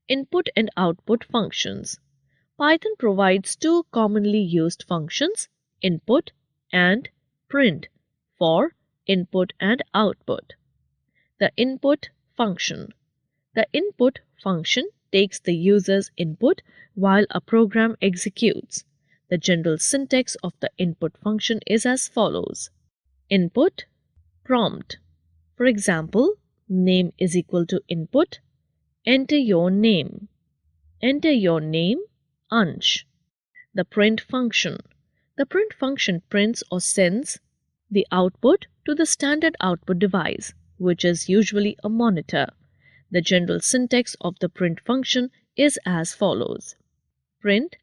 Input and output functions. Python provides two commonly used functions, input and print, for input and output. The input function. The input function takes the user's input while a program executes. The general syntax of the input function is as follows. Input, prompt. For example, name is equal to input. Enter your name. Enter your name, Ansh. The print function. The print function prints or sends the output to the standard output device, which is usually a monitor. The general syntax of the print function is as follows. Print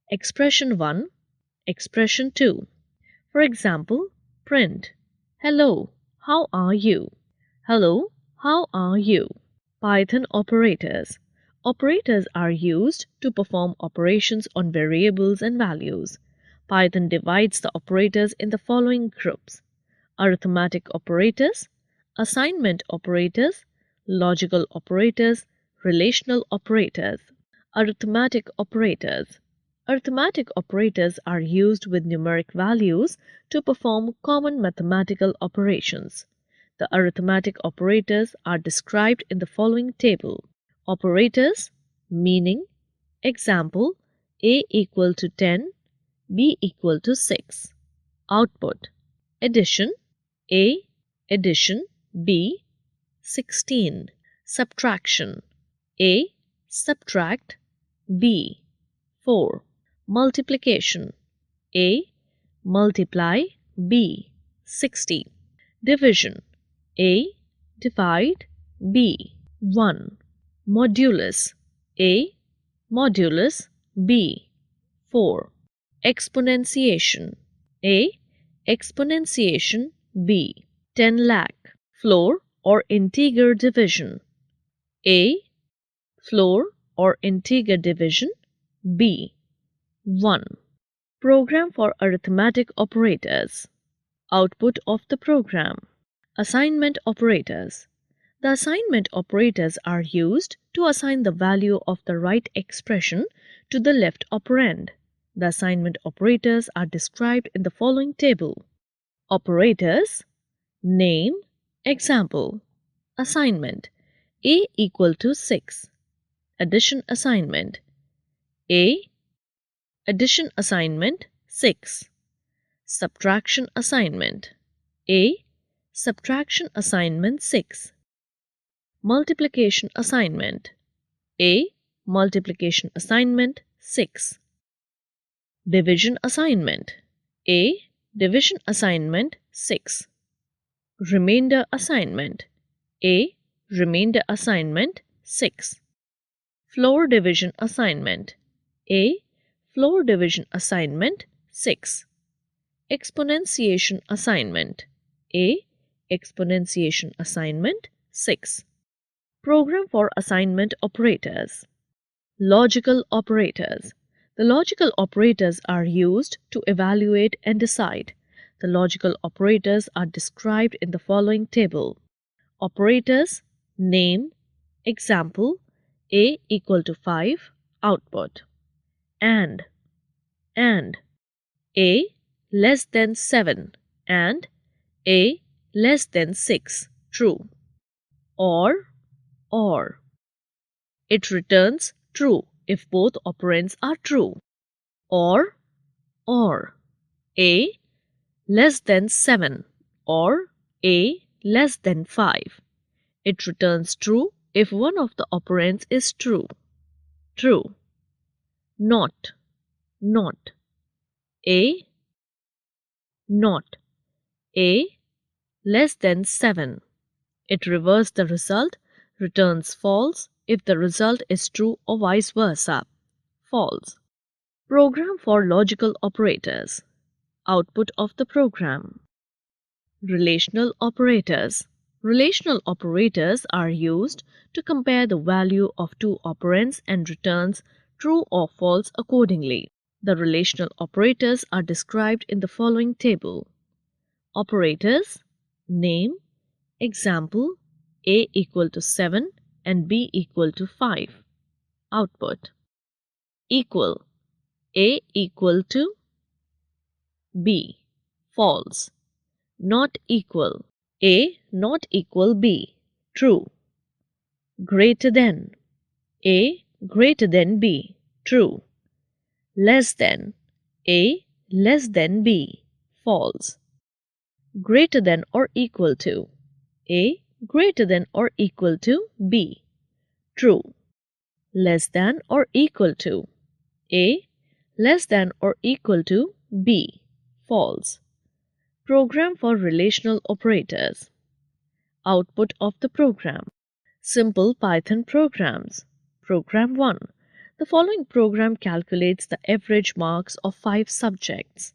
expression 1, expression 2. For example, print hello, how are you? Hello, how are you? Python operators. Operators are used to perform operations on variables and values. Python divides the operators in the following groups: arithmetic operators, assignment operators, logical operators, relational operators. Arithmetic operators. Arithmetic operators are used with numeric values to perform common mathematical operations. The arithmetic operators are described in the following table. Operators, meaning, example, A equal to 10, B equal to 6. Output, addition, A, addition, B, 16. Subtraction, A, subtract, B, 4. Multiplication, A, multiply, B, 60. Division, A, divide, B, 1. Modulus, A, modulus, B, 4. Exponentiation, A, exponentiation, B, 10 lakh. Floor or integer division, A, floor or integer division, B, 1. Program for arithmetic operators. Output of the program. Assignment operators. The assignment operators are used to assign the value of the right expression to the left operand. The assignment operators are described in the following table. Operators, name, example, assignment, A equal to 6. Addition assignment, A, addition assignment, 6. Subtraction assignment, A, subtraction assignment, 6. Multiplication assignment, A, multiplication assignment, 6. Division assignment, A, division assignment, 6. Remainder assignment, A, remainder assignment, 6. Floor division assignment, A, floor division assignment, 6. Exponentiation assignment, A, exponentiation assignment, 6. Program for assignment operators. Logical operators. The logical operators are used to evaluate and decide. The logical operators are described in the following table. Operators, name, example, A equal to 5, output. And, A less than 7, and A less than 6, true. Or, it returns true if both operands are true. Or, A less than 7 or A less than 5. It returns true if one of the operands is true. True. Not. A, not. A less than 7. It reverses the result, returns false if the result is true or vice versa. False. Program for logical operators. Output of the program. Relational operators. Relational operators are used to compare the value of two operands and returns true or false accordingly. The relational operators are described in the following table. Operators, name, example, A equal to 7 and B equal to 5. Output. Equal. A equal to B. False. Not equal. A not equal B. True. Greater than. A greater than B. True. Less than. A less than B. False. Greater than or equal to. A greater than or equal to B. True. Less than or equal to. A less than or equal to B. False. Program for relational operators. Output of the program. Simple Python programs. Program 1. The following program calculates the average marks of 5 subjects.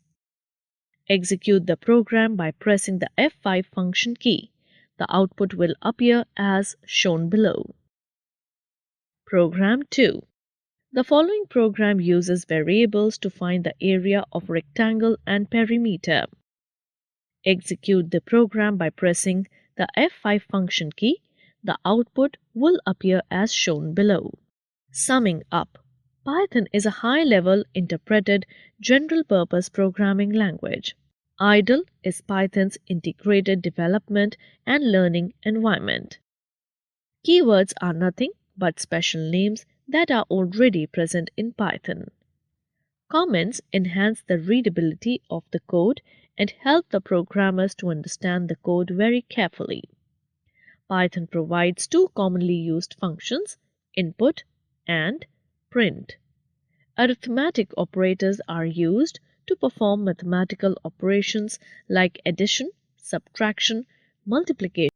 Execute the program by pressing the F5 function key. The output will appear as shown below. Program 2. The following program uses variables to find the area of rectangle and perimeter. Execute the program by pressing the F5 function key. The output will appear as shown below. Summing up, Python is a high-level interpreted general-purpose programming language. IDLE is Python's integrated development and learning environment. Keywords are nothing but special names that are already present in Python. Comments enhance the readability of the code and help the programmers to understand the code very carefully. Python provides two commonly used functions, input and print. Arithmetic operators are used to perform mathematical operations like addition, subtraction, multiplication,